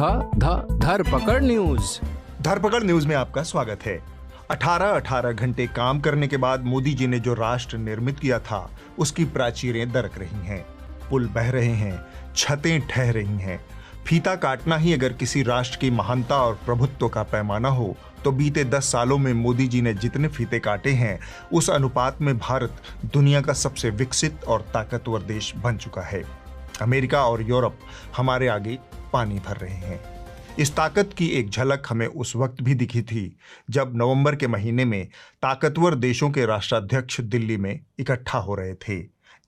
धरपकड़ न्यूज। धरपकड़ न्यूज में आपका स्वागत है। 18 घंटे काम करने के बाद मोदी जी ने जो राष्ट्र निर्मित किया था उसकी प्राचीरें दरक रही हैं, पुल बह रहे हैं, छतें ढह रही हैं। फीता काटना ही अगर किसी राष्ट्र की महानता और प्रभुत्व का पैमाना हो तो बीते 10 सालों में मोदी जी ने जितने फीते काटे हैं उस अनुपात में भारत दुनिया का सबसे विकसित और ताकतवर देश बन चुका है। अमेरिका और यूरोप हमारे आगे पानी भर रहे हैं। इस ताकत की एक झलक हमें उस वक्त भी दिखी थी जब नवंबर के महीने में ताकतवर देशों के राष्ट्राध्यक्ष दिल्ली में इकट्ठा हो रहे थे।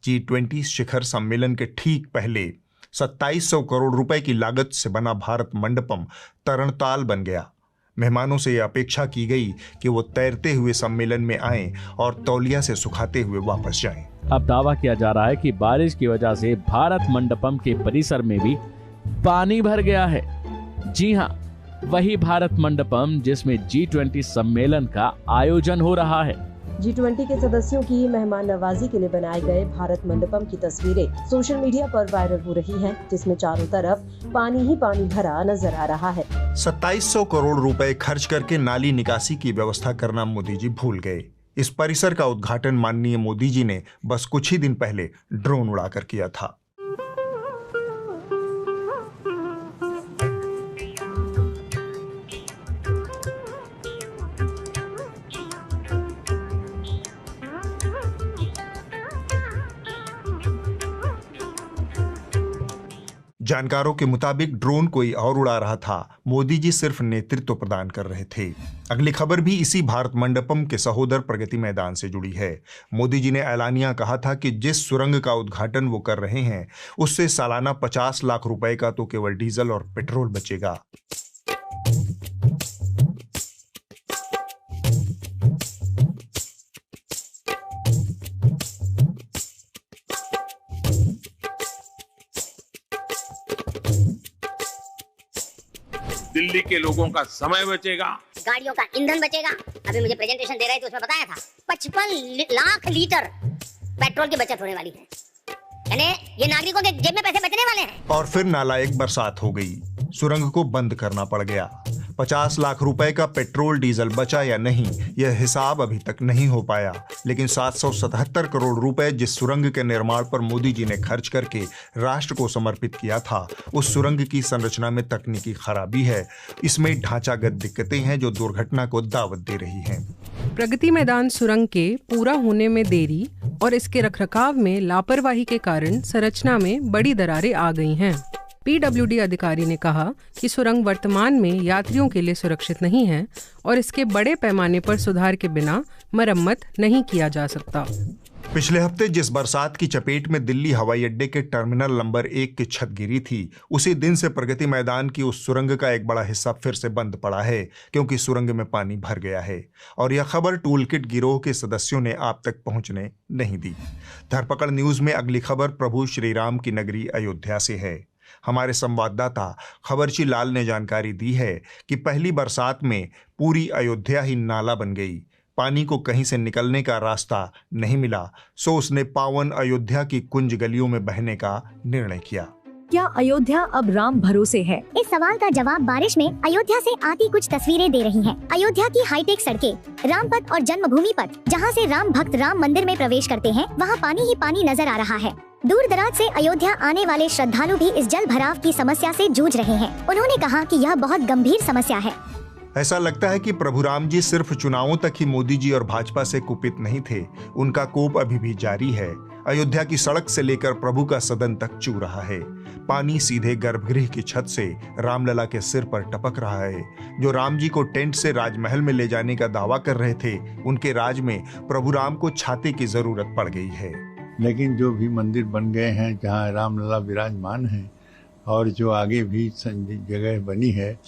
G20 शिखर सम्मेलन के ठीक पहले 2700 करोड़ रुपए की लागत से बना भारत मंडपम तरणताल बन गया। मेहमानों से यह अपेक्षा की गई कि वो तैरते हुए सम्मेलन में आएं और तौलिया से सुखाते हुए वापस जाएं। अब दावा किया जा रहा है कि बारिश की वजह से भारत मंडपम के परिसर में भी पानी भर गया है। जी हां, वही भारत मंडपम जिसमें G20 सम्मेलन का आयोजन हो रहा है। G20 के सदस्यों की मेहमान नवाजी के लिए बनाए गए भारत मंडपम की तस्वीरें सोशल मीडिया पर वायरल हो रही हैं, जिसमें चारों तरफ पानी ही पानी भरा नजर आ रहा है। 2700 करोड़ रुपए खर्च करके नाली निकासी की व्यवस्था करना मोदी जी भूल गए। इस परिसर का उद्घाटन माननीय मोदी जी ने बस कुछ ही दिन पहले ड्रोन उड़ाकर किया था। जानकारों के मुताबिक ड्रोन कोई और उड़ा रहा था, मोदी जी सिर्फ नेतृत्व प्रदान कर रहे थे। अगली खबर भी इसी भारत मंडपम के सहोदर प्रगति मैदान से जुड़ी है। मोदी जी ने ऐलानिया कहा था कि जिस सुरंग का उद्घाटन वो कर रहे हैं उससे सालाना 50 लाख रुपए का तो केवल डीजल और पेट्रोल बचेगा। दिल्ली के लोगों का समय बचेगा, गाड़ियों का ईंधन बचेगा। अभी मुझे प्रेजेंटेशन दे रहे थे, उसमें बताया था 55 लाख लीटर पेट्रोल की बचत होने वाली है। यानी ये नागरिकों के जेब में पैसे बचने वाले हैं। और फिर नालायक बरसात हो गई, सुरंग को बंद करना पड़ गया। 50 लाख रुपए का पेट्रोल डीजल बचा या नहीं यह हिसाब अभी तक नहीं हो पाया, लेकिन 777 करोड़ रुपए जिस सुरंग के निर्माण पर मोदी जी ने खर्च करके राष्ट्र को समर्पित किया था उस सुरंग की संरचना में तकनीकी खराबी है। इसमें ढांचागत दिक्कतें हैं जो दुर्घटना को दावत दे रही हैं। प्रगति मैदान सुरंग के पूरा होने में देरी और इसके रखरखाव में लापरवाही के कारण संरचना में बड़ी दरारें आ गई हैं। PWD अधिकारी ने कहा कि सुरंग वर्तमान में यात्रियों के लिए सुरक्षित नहीं है और इसके बड़े पैमाने पर सुधार के बिना मरम्मत नहीं किया जा सकता। पिछले हफ्ते जिस बरसात की चपेट में दिल्ली हवाई अड्डे के टर्मिनल नंबर 1 की छत गिरी थी, उसी दिन से प्रगति मैदान की उस सुरंग का एक बड़ा हिस्सा फिर से बंद पड़ा है क्योंकि सुरंग में पानी भर गया है। और यह खबर टूलकिट गिरोह के सदस्यों ने आप तक पहुंचने नहीं दी। धरपकड़ न्यूज में अगली खबर प्रभु श्री राम की नगरी अयोध्या से है। हमारे संवाददाता खबरची लाल ने जानकारी दी है कि पहली बरसात में पूरी अयोध्या ही नाला बन गई। पानी को कहीं से निकलने का रास्ता नहीं मिला, सो उसने पावन अयोध्या की कुंज गलियों में बहने का निर्णय किया। क्या अयोध्या अब राम भरोसे है? इस सवाल का जवाब बारिश में अयोध्या से आती कुछ तस्वीरें दे रही हैं। अयोध्या की हाईटेक सड़कें, रामपथ और जन्मभूमि पथ, जहां से राम भक्त राम मंदिर में प्रवेश करते हैं, वहां पानी ही पानी नजर आ रहा है। दूर दराज से अयोध्या आने वाले श्रद्धालु भी इस जल भराव की समस्या से जूझ रहे हैं। उन्होंने कहा कि यह बहुत गंभीर समस्या है। ऐसा लगता है कि प्रभु राम जी सिर्फ चुनावों तक ही मोदी जी और भाजपा से कुपित नहीं थे, उनका कोप अभी भी जारी है। अयोध्या की सड़क से लेकर प्रभु का सदन तक चू रहा है। पानी सीधे गर्भगृह की छत से रामलला के सिर पर टपक रहा है। जो राम जी को टेंट से राजमहल में ले जाने का दावा कर रहे थे, उनके राज में प्रभु राम को छाते की जरूरत पड़ गई है। लेकिन जो भी मंदिर बन गए हैं जहाँ रामलला विराजमान हैं और जो आगे भी जगह बनी है,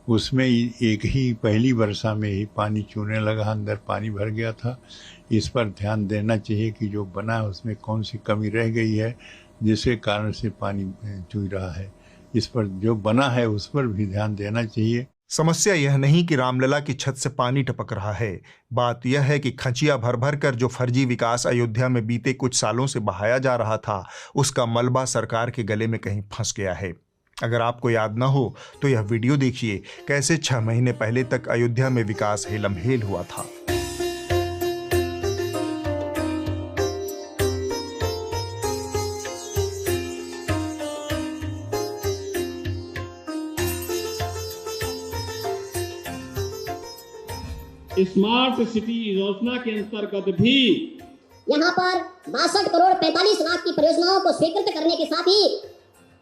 उसमें एक ही पहली वर्षा में ही पानी चूने लगा, अंदर पानी भर गया था। इस पर ध्यान देना चाहिए कि जो बना है उसमें कौन सी कमी रह गई है जिसके कारण से पानी चू रहा है। इस पर जो बना है उस पर भी ध्यान देना चाहिए। समस्या यह नहीं कि रामलला की छत से पानी टपक रहा है, बात यह है कि खचिया भर भर कर जो फर्जी विकास अयोध्या में बीते कुछ सालों से बहाया जा रहा था, उसका मलबा सरकार के गले में कहीं फंस गया है। अगर आपको याद ना हो तो यह वीडियो देखिए कैसे 6 महीने पहले तक अयोध्या में विकास हेलमहेल हुआ था। स्मार्ट सिटी योजना के अंतर्गत भी यहाँ पर 62 करोड़ 45 लाख की परियोजनाओं को स्वीकृत करने के साथ ही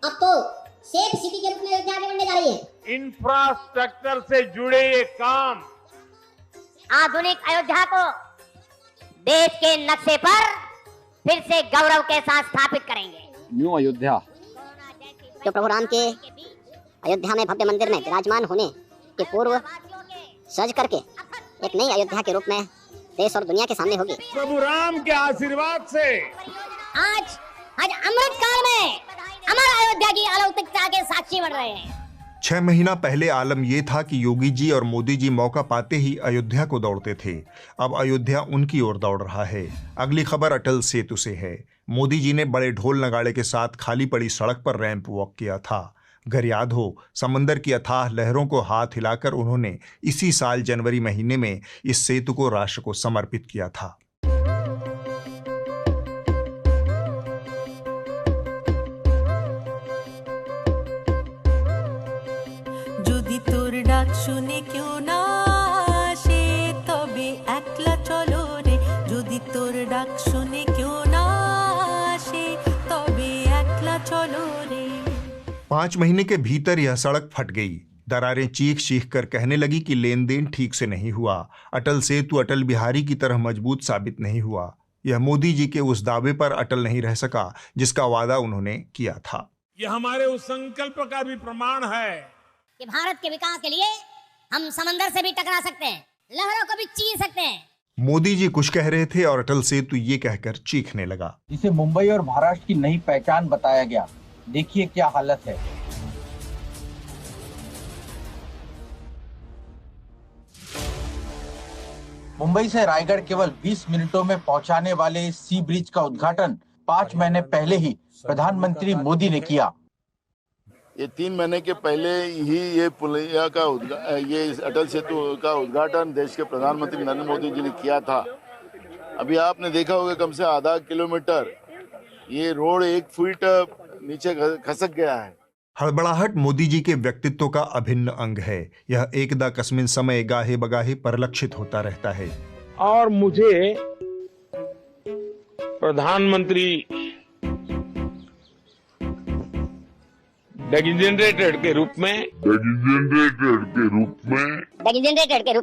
अब तो सेफ सिटी के रूप में अयोध्या आगे बढ़ने जा रही है। इंफ्रास्ट्रक्चर से जुड़े ये काम आधुनिक अयोध्या को देश के नक्शे पर फिर से गौरव के साथ स्थापित करेंगे। न्यू अयोध्या जो प्रभु राम के अयोध्या में भव्य मंदिर में विराजमान होने के पूर्व सज करके एक नई अयोध्या के रूप में देश और दुनिया के सामने होगी। प्रभु राम के आशीर्वाद से आज अमृत काल में हमारा अयोध्या की अलौकिकता के साक्षी बन रहे हैं। 6 महीना पहले आलम यह था कि योगी जी और मोदी जी मौका पाते ही अयोध्या को दौड़ते थे। अब अयोध्या उनकी ओर दौड़ रहा है। अगली खबर अटल सेतु से है। मोदी जी ने बड़े ढोल नगाड़े के साथ खाली पड़ी सड़क पर रैंप वॉक किया था। अगर याद हो, समंदर की अथाह लहरों को हाथ हिलाकर उन्होंने इसी साल जनवरी महीने में इस सेतु को राष्ट्र को समर्पित किया था। যদি তোর ডাক শুনে কেউ না আসে তবে একলা চলো রে, যদি তোর ডাক শুনে কেউ না আসে তবে একলা চলো রে। 5 महीने के भीतर यह सड़क फट गई। दरारें चीख चीख कर कहने लगी कि लेन देन ठीक से नहीं हुआ। अटल सेतु अटल बिहारी की तरह मजबूत साबित नहीं हुआ। यह मोदी जी के उस दावे पर अटल नहीं रह सका जिसका वादा उन्होंने किया था। यह हमारे उस संकल्प का भी प्रमाण है कि भारत के विकास के लिए हम समंदर से भी टकरा सकते हैं, लहरों को भी चीर सकते हैं। मोदी जी कुछ कह रहे थे और अटल सेतु ये कहकर चीखने लगा। इसे मुंबई और महाराष्ट्र की नई पहचान बताया गया। देखिए क्या हालत है। मुंबई से रायगढ़ केवल 20 मिनटों में पहुंचाने वाले इस सी ब्रिज का उद्घाटन 5 महीने पहले ही प्रधानमंत्री मोदी ने किया। ये 3 महीने के पहले ही ये पुलिया का ये अटल सेतु का उद्घाटन देश के प्रधानमंत्री नरेंद्र मोदी जी ने किया था। अभी आपने देखा होगा कम से आधा किलोमीटर ये रोड 1 फीट नीचे खसक गया है। हड़बड़ाहट मोदी जी के व्यक्तित्व का अभिन्न अंग है। यह एकदा कस्मिन समय गाहे बगाहे परिलक्षित होता रहता है। और मुझे प्रधानमंत्री डेजिग्नेटेड के रूप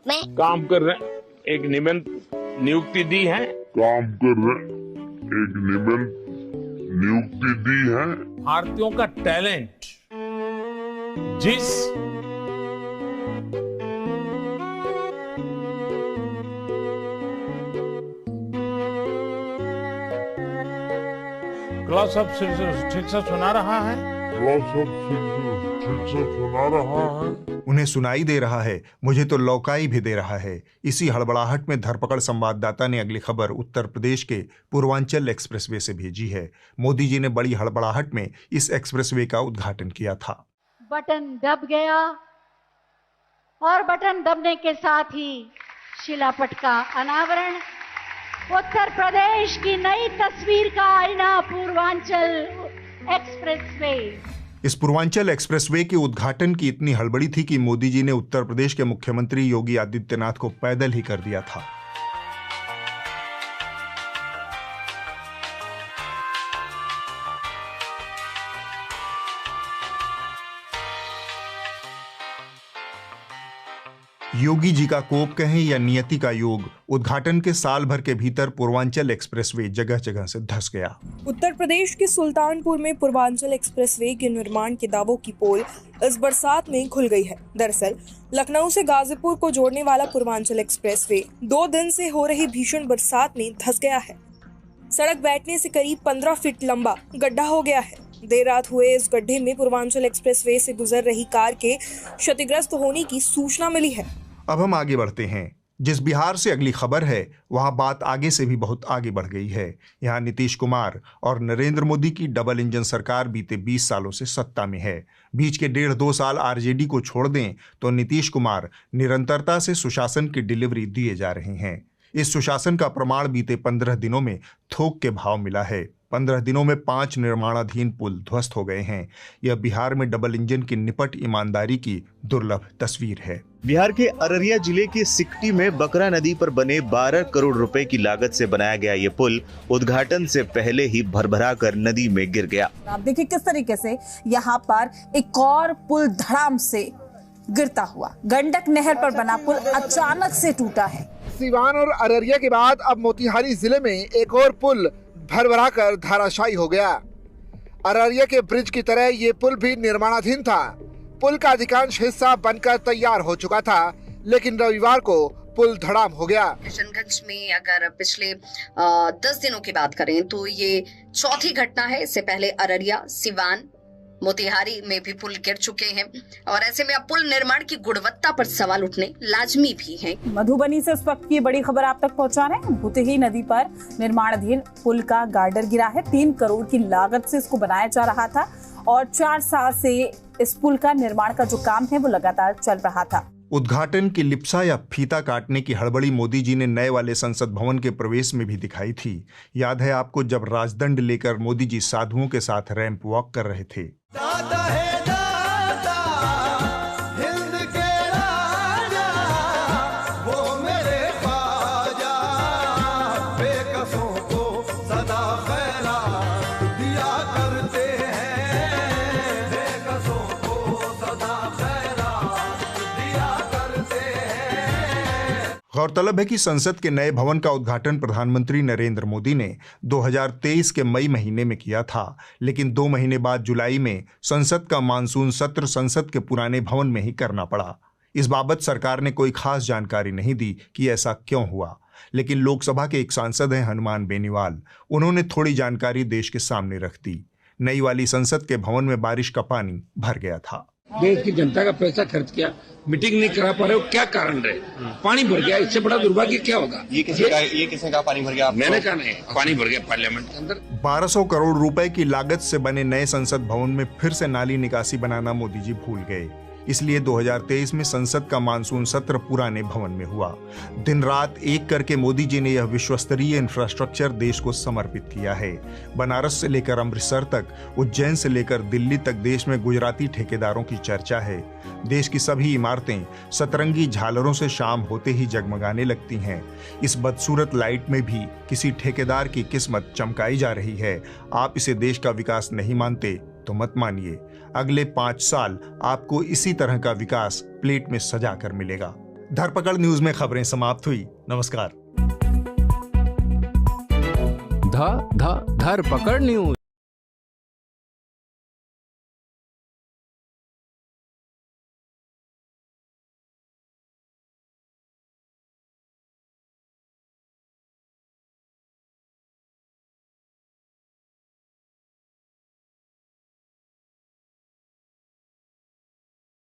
में काम कर रहे एक नियुक्ति दी है। भारतीयों का टैलेंट जिस क्लास ऑफ ठीक से सुना रहा है। उन्हें सुनाई दे रहा है, मुझे तो लौकाई भी दे रहा है। इसी हड़बड़ाहट में धरपकड़ संवाददाता ने अगली खबर उत्तर प्रदेश के पूर्वांचल एक्सप्रेसवे से भेजी है। मोदी जी ने बड़ी हड़बड़ाहट में इस एक्सप्रेसवे का उद्घाटन किया था। बटन दब गया और बटन दबने के साथ ही शिलापट का अनावरण। उत्तर प्रदेश की नई तस्वीर का आईना पूर्वांचल एक्सप्रेसवे। इस पूर्वांचल एक्सप्रेसवे के उद्घाटन की इतनी हड़बड़ी थी कि मोदी जी ने उत्तर प्रदेश के मुख्यमंत्री योगी आदित्यनाथ को पैदल ही कर दिया था। योगी जी का कोप कहें या नियति का योग, उद्घाटन के साल भर के भीतर पूर्वांचल एक्सप्रेसवे जगह जगह से धंस गया। उत्तर प्रदेश के सुल्तानपुर में पूर्वांचल एक्सप्रेसवे के निर्माण के दावों की पोल इस बरसात में खुल गई है। दरअसल लखनऊ से गाजीपुर को जोड़ने वाला पूर्वांचल एक्सप्रेसवे 2 दिन से हो रही भीषण बरसात में धंस गया है। सड़क बैठने से करीब 15 फीट लंबा गड्ढा हो गया है। देर रात हुए इस गड्ढे में पूर्वांचल एक्सप्रेसवे से गुजर रही कार के क्षतिग्रस्त होने की सूचना मिली है। अब हम आगे बढ़ते हैं। जिस बिहार से अगली खबर है वहां बात आगे से भी बहुत आगे बढ़ गई है। यहां नीतीश कुमार और नरेंद्र मोदी की डबल इंजन सरकार बीते 20 सालों से सत्ता में है। बीच के 1.5-2 साल आरजेडी को छोड़ दें तो नीतीश कुमार निरंतरता से सुशासन की डिलीवरी दिए जा रहे हैं। इस सुशासन का प्रमाण बीते 15 दिनों में थोक के भाव मिला है। 15 दिनों में 5 निर्माणाधीन पुल ध्वस्त हो गए हैं। यह बिहार में डबल इंजन की निपट ईमानदारी की दुर्लभ तस्वीर है। बिहार के अररिया जिले के सिकटी में बकरा नदी पर बने 12 करोड़ रुपए की लागत से बनाया गया ये पुल उद्घाटन से पहले ही भरभरा कर नदी में गिर गया। आप देखिए किस तरीके से यहाँ पर एक और पुल धड़ाम से गिरता हुआ गंडक नहर पर बना पुल अचानक से टूटा है। सिवान और अररिया के बाद अब मोतिहारी जिले में एक और पुल भरभरा कर धाराशायी हो गया। अररिया के ब्रिज की तरह ये पुल भी निर्माणाधीन था। पुल का अधिकांश हिस्सा बनकर तैयार हो चुका था, लेकिन रविवार को पुल धड़ाम हो गया। किशनगंज में अगर पिछले 10 दिनों की बात करें तो ये चौथी घटना है। इससे पहले अररिया, सिवान, मोतिहारी में भी पुल गिर चुके हैं और ऐसे में अब पुल निर्माण की गुणवत्ता पर सवाल उठने लाजमी भी हैं। मधुबनी से इस वक्त की बड़ी खबर आप तक पहुंचा रहे हैं। भूतही नदी पर निर्माणाधीन पुल का गार्डर गिरा है। 3 करोड़ की लागत से इसको बनाया जा रहा था और 4 साल से इस पुल का निर्माण का जो काम है वो लगातार चल रहा था। उद्घाटन की लिप्सा या फीता काटने की हड़बड़ी मोदी जी ने नए वाले संसद भवन के प्रवेश में भी दिखाई थी। याद है आपको जब राजदंड लेकर मोदी जी साधुओं के साथ रैंप वॉक कर रहे थे। गौरतलब है कि संसद के नए भवन का उद्घाटन प्रधानमंत्री नरेंद्र मोदी ने 2023 के मई महीने में किया था, लेकिन 2 महीने बाद जुलाई में संसद का मानसून सत्र संसद के पुराने भवन में ही करना पड़ा। इस बाबत सरकार ने कोई खास जानकारी नहीं दी कि ऐसा क्यों हुआ, लेकिन लोकसभा के एक सांसद हैं हनुमान बेनीवाल, उन्होंने थोड़ी जानकारी देश के सामने रख दी। नई वाली संसद के भवन में बारिश का पानी भर गया था। देश की जनता का पैसा खर्च किया, मीटिंग नहीं करा पा रहे हो, क्या कारण रहे? पानी भर गया, इससे बड़ा दुर्भाग्य क्या होगा? ये किसने कहा पानी भर गया? मैंने कहा नहीं, पानी भर गया पार्लियामेंट के अंदर। 1200 करोड़ रुपए की लागत से बने नए संसद भवन में फिर से नाली निकासी बनाना मोदी जी भूल गए। इसलिए 2023 में संसद का मानसून सत्र पुराने भवन में हुआ। दिन रात एक करके मोदी जी ने यह विश्वस्तरीय इंफ्रास्ट्रक्चर देश को समर्पित किया है। बनारस से लेकर अमृतसर तक, उज्जैन से लेकर दिल्ली तक देश में गुजराती ठेकेदारों की चर्चा है। देश की सभी इमारतें सतरंगी झालरों से शाम होते ही जगमगाने लगती हैं। इस बदसूरत लाइट में भी किसी ठेकेदार की किस्मत चमकाई जा रही है। आप इसे देश का विकास नहीं मानते तो मत मानिए। अगले 5 साल आपको इसी तरह का विकास प्लेट में सजा कर मिलेगा। धरपकड़ न्यूज में खबरें समाप्त हुई। नमस्कार। धरपकड़ न्यूज।